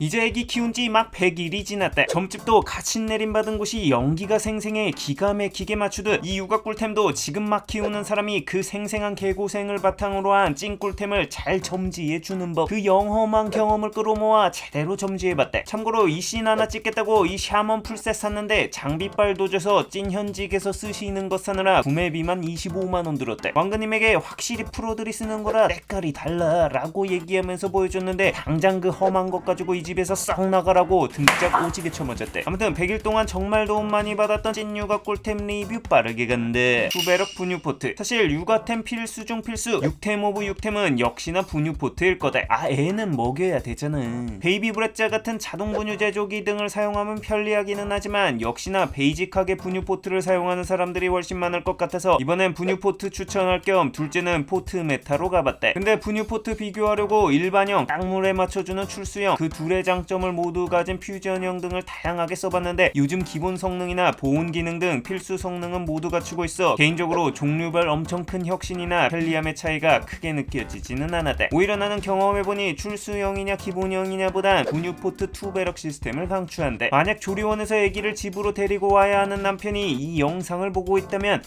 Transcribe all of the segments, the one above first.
이제 애기 키운지 막 100일이 지났대. 점집도 갓신 내림받은 곳이 연기가 생생해 기가 막히게 맞추듯 이 육아 꿀템도 지금 막 키우는 사람이 그 생생한 개고생을 바탕으로 한 찐 꿀템을 잘 점지해주는 법, 그 영험한 경험을 끌어모아 제대로 점지해봤대. 참고로 이 씬 하나 찍겠다고 이 샤먼 풀셋 샀는데 장비빨 도져서 찐 현직에서 쓰시는 것 사느라 구매비만 25만원 들었대. 왕그님에게 확실히 프로들이 쓰는 거라 때깔이 달라 라고 얘기하면서 보여줬는데 당장 그 험한 것 가지고 이 집에서 썩 나가라고 등짝 오지게 쳐맞았대. 아무튼 100일 동안 정말 도움 많이 받았던 찐 육아 꿀템 리뷰 빠르게 간대. 투베럭 분유포트. 사실 육아템 필수 중 필수, 6템 오브 6템은 역시나 분유포트일 거다. 애는 먹여야 되잖아. 베이비 브레자 같은 자동 분유 제조기 등을 사용하면 편리하기는 하지만 역시나 베이직하게 분유포트를 사용하는 사람들이 훨씬 많을 것 같아서 이번엔 분유포트 추천할 겸 둘째는 포트 메타로 가봤대. 근데 분유포트 비교하려고 일반형, 딱물에 맞춰주는 출수형, 그 둘의 장점을 모두 가진 퓨전형 등을 다양하게 써봤는데 요즘 기본 성능이나 보온 기능 등 필수 성능은 모두 갖추고 있어 개인적으로 종류별 엄청 큰 혁신이나 편리함의 차이가 크게 느껴지지는 않았대. 오히려 나는 경험해보니 출수형이냐 기본형이냐 보단 분유포트 투베럭 시스템을 강추한대. 만약 조리원에서 아기를 집으로 데리고 와야 하는 남편이 이 영상을 보고 있다면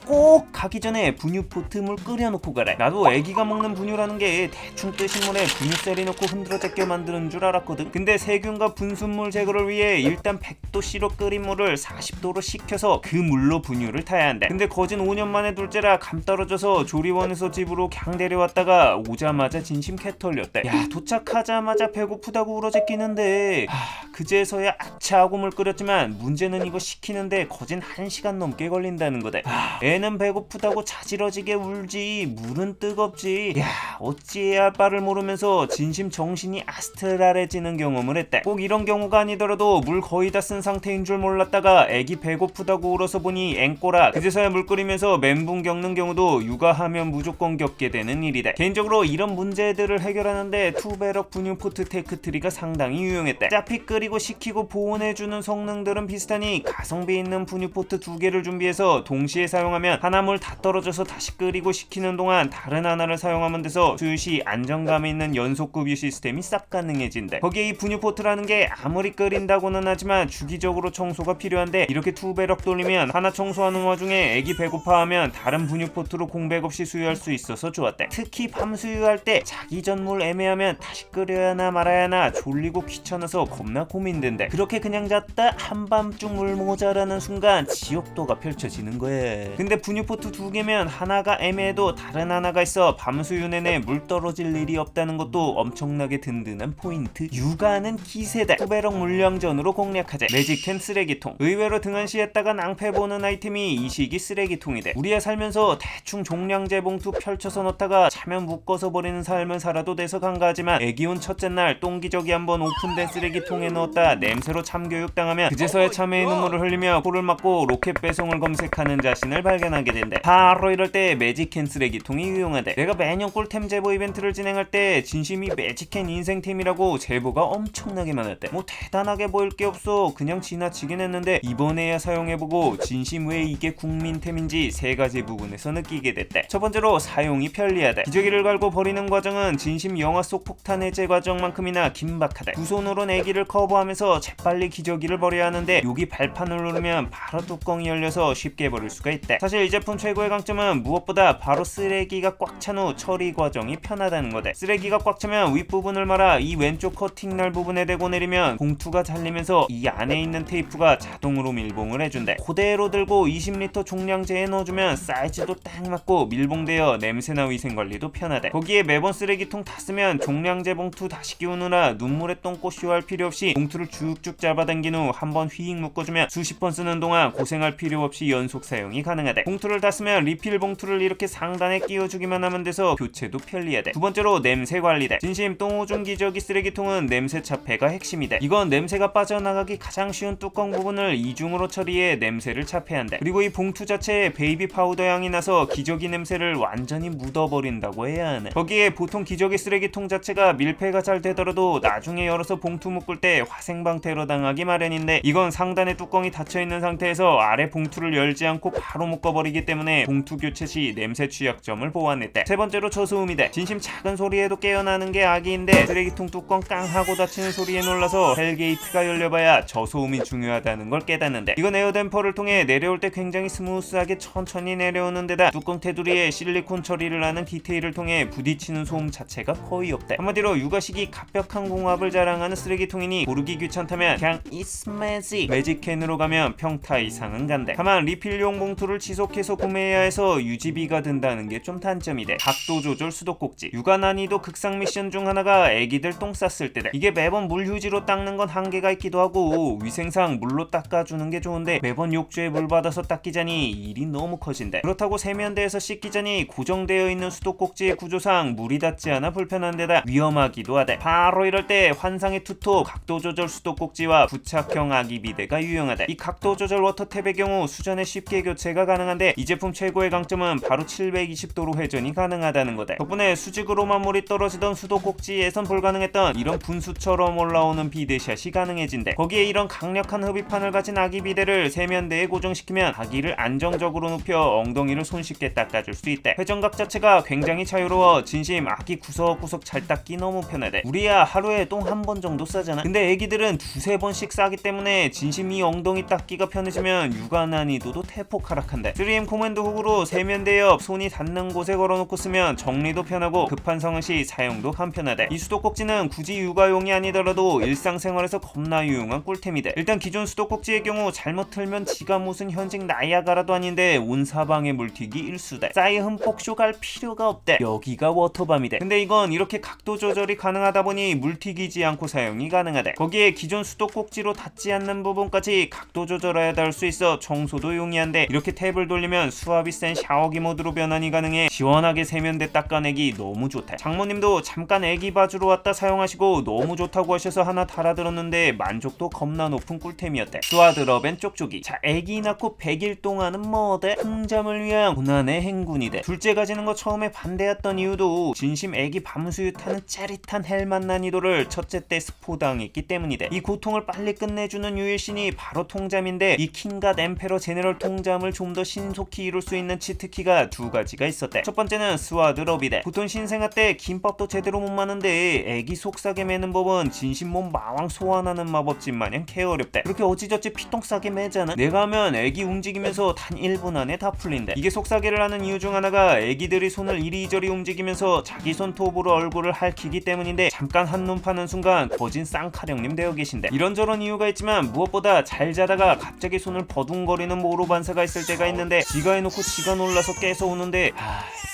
꼭 가기 전에 분유포트 물 끓여놓고 가래. 나도 아기가 먹는 분유라는 게 대충 뜨신 물에 분유셀이 넣고 흔들어 제껴 만드는 줄 알았거든. 근데 세균과 분순물 제거를 위해 일단 100도씨로 끓인 물을 40도로 식혀서 그 물로 분유를 타야 한대. 근데 거진 5년 만에 둘째라 감 떨어져서 조리원에서 집으로 강 데려왔다가 오자마자 진심 개 털렸대. 야, 도착하자마자 배고프다고 울어제끼는데 그제서야 아차 하고 물 끓였지만 문제는 이거 식히는데 거진 1시간 넘게 걸린다는 거다. 애는 배고프다고 자지러지게 울지 물은 뜨겁지. 야, 어찌해야 할 바를 모르면서 진심 정신이 아스트랄해지는 경험을 했대. 꼭 이런 경우가 아니더라도 물 거의 다 쓴 상태인 줄 몰랐다가 애기 배고프다고 울어서 보니 앵꼬라 그제서야 물 끓이면서 멘붕 겪는 경우도 육아하면 무조건 겪게 되는 일이다. 개인적으로 이런 문제들을 해결하는데 투베럭 분유포트 테크트리가 상당히 유용했대. 어차피 끓이고 식히고 보온해주는 성능들은 비슷하니 가성비 있는 분유포트 2개를 준비해서 동시에 사용하면 하나 물 다 떨어져서 다시 끓이고 식히는 동안 다른 하나를 사용하면 돼서 수시 안정감 있는 연속급유 시스템이 싹 가능해진대. 거기에 이 분유포트라는 게 아무리 끓인다고는 하지만 주기적으로 청소가 필요한데 이렇게 투베럭 돌리면 하나 청소하는 와중에 애기 배고파하면 다른 분유포트로 공백 없이 수유할 수 있어서 좋았대. 특히 밤 수유할 때 자기 전 물 애매하면 다시 끓여야 하나 말아야 하나 졸리고 귀찮아서 겁나 고민된대. 그렇게 그냥 잤다 한밤중 물 모자라는 순간 지옥도가 펼쳐지는 거야. 근데 분유포트 2개면 하나가 애매해도 다른 하나가 있어 밤 수유 내내 물 떨어질 일이 없다는 것도 엄청나게 든든한 포인트. 육아는 기세다. 투베럭 물량전으로 공략하자. 매직캔 쓰레기통. 의외로 등한시했다가 낭패보는 아이템이 이 시기 쓰레기통이 돼. 우리야 살면서 대충 종량제 봉투 펼쳐서 넣다가 차면 묶어서 버리는 삶을 살아도 돼서 간과하지만 애기 온 첫째 날 똥기저귀 한번 오픈된 쓰레기통에 넣었다 냄새로 참교육당하면 그제서야 참회의 눈물을 흘리며 코를 막고 로켓 배송을 검색하는 자신을 발견하게 된대. 바로 이럴 때 매직캔 쓰레기통이 유용하대. 내가 매년 꿀템 제보 이벤트를 진행할 때 진심이 매직캔 인생템이라고 제보가 엄청나게 많았대. 뭐 대단하게 보일 게 없어 그냥 지나치긴 했는데 이번에야 사용해보고 진심 왜 이게 국민템인지 3가지 부분에서 느끼게 됐대. 첫 번째로 사용이 편리하다. 기저귀를 갈고 버리는 과정은 진심 영화 속 폭탄 해제 과정만큼이나 긴박하다. 두 손으로 애기를 커버하면서 재빨리 기저귀를 버려야 하는데 여기 발판을 누르면 바로 뚜껑이 열려서 쉽게 버릴 수가 있대. 사실 이 제품 최고의 강점은 무엇보다 바로 쓰레기가 꽉 찬 후 처리 과정이 편하다는 거대. 쓰레기가 꽉 차면 윗부분을 말아 이 왼쪽 커팅날 부분에 대고 내리면 봉투가 잘리면서 이 안에 있는 테이프가 자동으로 밀봉을 해준대. 그대로 들고 20리터 종량제에 넣어주면 사이즈도 딱 맞고 밀봉되어 냄새나 위생관리도 편하대. 거기에 매번 쓰레기통 다 쓰면 종량제 봉투 다시 끼우느라 눈물에 똥꼬쇼 할 필요 없이 봉투를 쭉쭉 잡아당긴 후 한번 휘익 묶어주면 수십 번 쓰는 동안 고생할 필요 없이 연속 사용이 가능하대. 봉투를 다 쓰면 리필 봉투를 이렇게 상단에 끼워주기만 하면 돼서 교체도 편리하대. 두 번째로 냄새 관리대. 진심 똥오줌 기저귀 쓰레기통은 냄새 차폐가 핵심이대. 이건 냄새가 빠져나가기 가장 쉬운 뚜껑 부분을 이중으로 처리해 냄새를 차폐한대. 그리고 이 봉투 자체에 베이비 파우더 향이 나서 기저귀 냄새를 완전히 묻어버린다고 해야 하네. 거기에 보통 기저귀 쓰레기통 자체가 밀폐가 잘 되더라도 나중에 열어서 봉투 묶을 때 화생방테러 당하기 마련인데 이건 상단에 뚜껑이 닫혀있는 상태에서 아래 봉투를 열지 않고 바로 묶어버리기 때문에 봉투 교체 시 냄새 취약점을 보완했대. 세 번째로 저소음이대. 진심 작은 소리에도 깨어나는 게 악이인데 쓰레기통 뚜껑 깡 하고 닫히는 소리에 놀라서 헬게이트가 열려봐야 저소음이 중요하다는 걸 깨닫는데, 이건 에어댐퍼를 통해 내려올 때 굉장히 스무스하게 천천히 내려오는 데다 뚜껑 테두리에 실리콘 처리를 하는 디테일을 통해 부딪히는 소음 자체가 거의 없대. 한마디로 육아식이 갑벽한 공합을 자랑하는 쓰레기통이니 고르기 귀찮다면 그냥 It's Magic 매직캔으로 가면 평타 이상은 간대. 다만 리필용 봉투를 지속해서 구매해야 해서 유지비가 든다는 게 좀 단점이래. 각도 조절 수도꼭지. 육아 난이도 극상 미션 중 하나가 애기들 똥 쌌을 때래. 이게 매번 물휴지로 닦는 건 한계가 있기도 하고 위생상 물로 닦아주는 게 좋은데 매번 욕조에 물 받아서 닦이자니 일이 너무 커진대. 그렇다고 세면대에서 씻기자니 고정되어 있는 수도꼭지의 구조상 물이 닿지 않아 불편한 데다 위험하기도 하대. 바로 이럴 때 환상의 투톱 각도 조절 수도꼭지와 부착형 아기 비데가 유용하대. 이 각도 조절 워터탭의 경우 수전에 쉽게 교체가 가능한데 이 제품 최고의 강점은 바로 720도로 회전이 가능하다는 거대. 덕분에 수직으로만 물이 떨어지던 수도꼭지에선 불가능했던 이런 분수처럼 올라오는 비데샷이 가능해진대. 거기에 이런 강력한 흡입판을 가진 아기 비데를 세면대에 고정시키면 아기를 안정적으로 눕혀 엉덩이를 손쉽게 닦아줄 수 있대. 회전각 자체가 굉장히 자유로워 진심 아기 구석구석 잘 닦기 너무 편하대. 우리야 하루에 똥 한 번 정도 싸잖아. 근데 애기들은 두세 번씩 싸기 때문에 진심 이 엉덩이 닦기가 편해지면 육아 난이도도 대폭 하락한대. 3M 코맨드 훅으로 세면대 옆 손이 닿는 곳에 걸어놓고 쓰면 정리도 편하고 급한 상황 시 사용도 간편하대. 이 수도꼭지는 굳이 육아용이 아니더라도 일상생활에서 겁나 유용한 꿀템이대. 일단 기존 수도꼭지의 경우 잘못 틀면 지가 무슨 현직 나이아가라도 아닌데 온 사방에 물튀기 일수대. 싸이 흠뻑 쇼갈 필요가 없대. 여기가 워터밤이대. 근데 이건 이렇게 각도 조절이 가능하다 보니 물튀기지 않고 사용이 가능하대. 거기에 기존 수도꼭지로 닿지 않는 부분까지 각도 조절해야 할 수 있어 청소도 용이한데 이렇게 탭을 돌리면 수압이 센 샤워기 모드로 변환이 가능해 시원하게 세면대 닦아내기 너무 좋대. 장모님도 잠깐 애기 봐주러 왔다 사용하시고 너무 좋다고 하셔서 하나 달아들었는데 만족도 겁나 높은 꿀템이었대. 스와드러벤 쪽쪽이. 자, 애기 낳고 100일 동안은 뭐대? 통잠을 위한 고난의 행군이대. 둘째 가지는 거 처음에 반대했던 이유도 진심 애기 밤수유 타는 짜릿한 헬만 난이도를 첫째 때 스포당했기 때문이대. 이 고통을 빨리 끝내주는 유일신이 바로 통잠인데 이 킹갓 엠페러 제네럴 통잠을 좀 더 신속히 이룰 수 있는 치트키가 두 가지가 있었대. 첫 번째는 스와드럽이대. 보통 신생아 때 김밥도 제대로 못 마는데 애기 속삭에 매는 법은 진심 몸 마왕 소환하는 마법진 마냥 개어렵대. 그렇게 어찌저찌 피똥 싸게 매잖아. 내가 하면 애기 움직이면서 단 1분 안에 다 풀린대. 이게 속삭이를 하는 이유 중 하나가 애기들이 손을 이리저리 움직이면서 자기 손톱으로 얼굴을 핥히기 때문인데 잠깐 한눈 파는 순간 거진 쌍카령님 되어 계신대. 이런저런 이유가 있지만 무엇보다 잘 자다가 갑자기 손을 버둥거리는 모로 반사가 있을 때가 있는데 지가 해놓고 지가 놀라서 깨서 우는데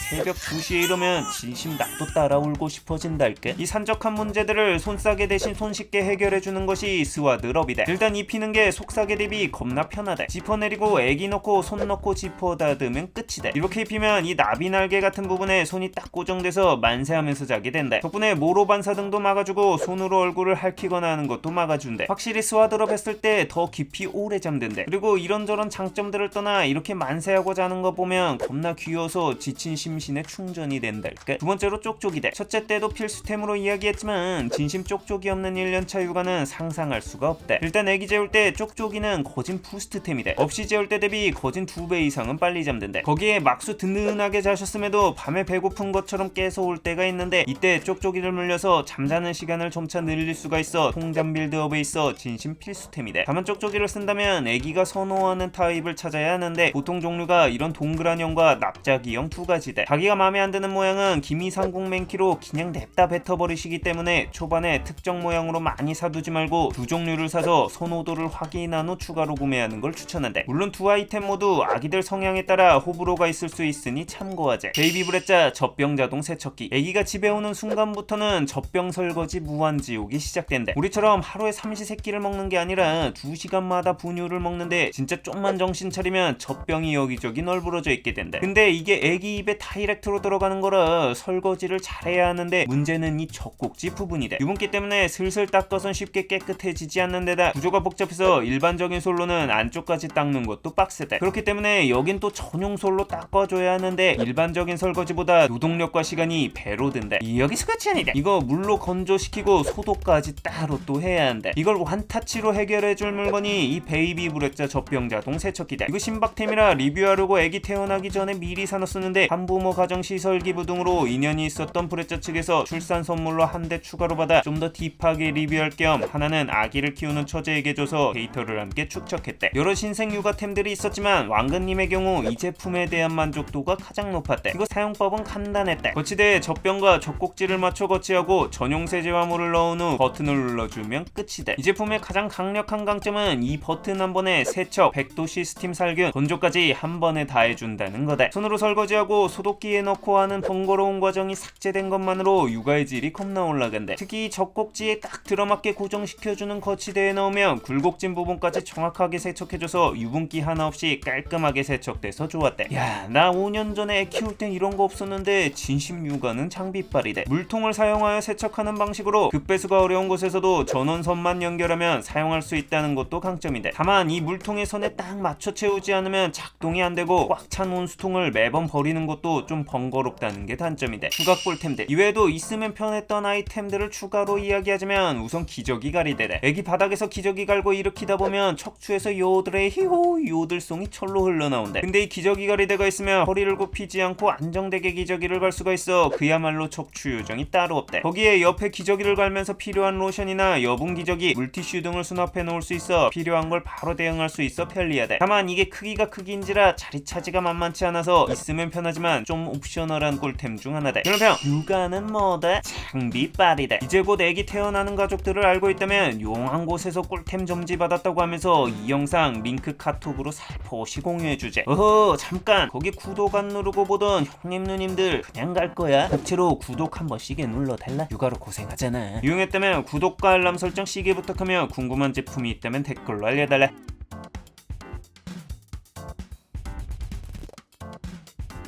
새벽 2시에 이러면 진심 나도 따라 울고 싶어진달게. 이 산적한 문제들을 손싸개 대신 손쉽게 해결해주는 것이 스와드럽이대. 일단 입히는 게 속싸개 대비 겁나 편하대. 지퍼 내리고 애기 넣고 손 넣고 지퍼 닫으면 끝이대. 이렇게 입히면 이 나비 날개 같은 부분에 손이 딱 고정돼서 만세하면서 자게 된대. 덕분에 모로 반사 등도 막아주고 손으로 얼굴을 핥히거나 하는 것도 막아준대. 확실히 스와드럽 했을 때 더 깊이 오래 잠든대. 그리고 이런저런 장점들을 떠나 이렇게 만세하고 자는 거 보면 겁나 귀여워서 지친 심신에 충전이 된달까. 두 번째로 쪽쪽이대. 첫째 때도 필수템으로 이야기했지만 진심 쪽쪽이 없는 1년차 육아는 상상할 수가 없대. 일단 애기 재울 때 쪽쪽이는 거진 부스트템이대. 없이 재울 때 대비 거진 2배 이상은 빨리 잠든대. 거기에 막수 든든하게 자셨음에도 밤에 배고픈 것처럼 깨서 올 때가 있는데 이때 쪽쪽이를 물려서 잠자는 시간을 점차 늘릴 수가 있어 통잠 빌드업에 있어 진심 필수템이대. 다만 쪽쪽이를 쓴다면 애기가 선호하는 타입을 찾아야 하는데 보통 종류가 이런 동그란형과 납작이형 두 가지대. 자기가 마음에 안 드는 모양은 기미상궁 맨키로 그냥 냅다 뱉어버리시기 때문에 초반에 특정 모양으로 많이 사두지 말고 두 종류를 사서 선호도를 확인한 후 추가로 구매하는 걸 추천한대. 물론 두 아이템 모두 아기들 성향에 따라 호불호가 있을 수 있으니 참고하재. 베이비브레자 젖병자동 세척기. 애기가 집에 오는 순간부터는 젖병 설거지 무한지옥이 시작된대. 우리처럼 하루에 삼시세끼를 먹는 게 아니라 2시간마다 분유를 먹는데 진짜 좀만 정신 차리면 젖병이 여기저기 널브러져 있게 된대. 근데 이게 애기 입에 다이렉트로 들어가는 거라 설거지를 잘해야 하는데 문제는 이 젖꼭지 부분이래. 유분기 때문에 슬슬 닦아선 쉽게 깨끗해지지 않는 데다 구조가 복잡해서 일반적인 솔로는 안쪽까지 닦는 것도 빡세대. 그렇기 때문에 여긴 또 전용 솔로 닦아줘야 하는데 일반적인 설거지보다 노동력과 시간이 배로 든대. 여기서 끝이 아니다. 이거 물로 건조시키고 소독까지 따로 또 해야 한대. 이걸 원타치로 해결해줄 물건이 이 베이비 브레자 젖병자동 세척기대. 이거 신박템이라 리뷰하려고 애기 태어나기 전에 미리 사놨었는데 한 부모 학부모 가정시설기부 등으로 인연이 있었던 브레자 측에서 출산 선물로 한 대 추가로 받아 좀 더 딥하게 리뷰할 겸 하나는 아기를 키우는 처제에게 줘서 데이터를 함께 축적했대. 여러 신생 육아템들이 있었지만 왕근님의 경우 이 제품에 대한 만족도가 가장 높았대. 이거 사용법은 간단했대. 거치대에 젖병과 젖꼭지를 맞춰 거치하고 전용 세제화물을 넣은 후 버튼을 눌러주면 끝이대. 이 제품의 가장 강력한 강점은 이 버튼 한 번에 세척, 100도 시스템 살균, 건조까지 한 번에 다 해준다는 거대. 손으로 설거지하고 소독기에 넣고 하는 번거로운 과정이 삭제된 것만으로 육아의 질이 겁나 올라간대. 특히 젖꼭지에 딱 들어맞게 고정시켜주는 거치대에 넣으면 굴곡진 부분까지 정확하게 세척해줘서 유분기 하나 없이 깔끔하게 세척돼서 좋았대. 야, 나 5년 전에 애 키울 땐 이런 거 없었는데 진심 육아는 장비빨이대. 물통을 사용하여 세척하는 방식으로 급배수가 어려운 곳에서도 전원선만 연결하면 사용할 수 있다는 것도 강점인데, 다만 이 물통의 선에 딱 맞춰 채우지 않으면 작동이 안 되고 꽉 찬 온수통을 매번 버리는 것도 좀 번거롭다는 게 단점인데, 추가 꿀템들 이외에도 있으면 편했던 아이템들을 추가로 이야기하자면 우선 기저귀 가리대래. 애기 바닥에서 기저귀 갈고 일으키다 보면 척추에서 요들의 히호 요들송이 철로 흘러나온대. 근데 이 기저귀 가리대가 있으면 허리를 굽히지 않고 안정되게 기저귀를 갈 수가 있어 그야말로 척추 요정이 따로 없대. 거기에 옆에 기저귀를 갈면서 필요한 로션이나 여분 기저귀, 물티슈 등을 수납해 놓을 수 있어 필요한 걸 바로 대응할 수 있어 편리하대. 다만 이게 크기가 크기인지라 자리 차지가 만만치 않아서 있으면 편하지만 좀 옵셔널한 꿀템 중 하나대. 그러면 육아는 뭐다? 장비빨이대. 이제 곧 애기 태어나는 가족들을 알고 있다면 용한 곳에서 꿀템 점지 받았다고 하면서 이 영상 링크 카톡으로 살포시 공유해주제. 어허, 잠깐 거기 구독 안 누르고 보던 형님 누님들 그냥 갈 거야? 합체로 구독 한 번씩에 눌러달라. 육아로 고생하잖아. 유용했다면 구독과 알람 설정 시계 부탁하며 궁금한 제품이 있다면 댓글로 알려달래.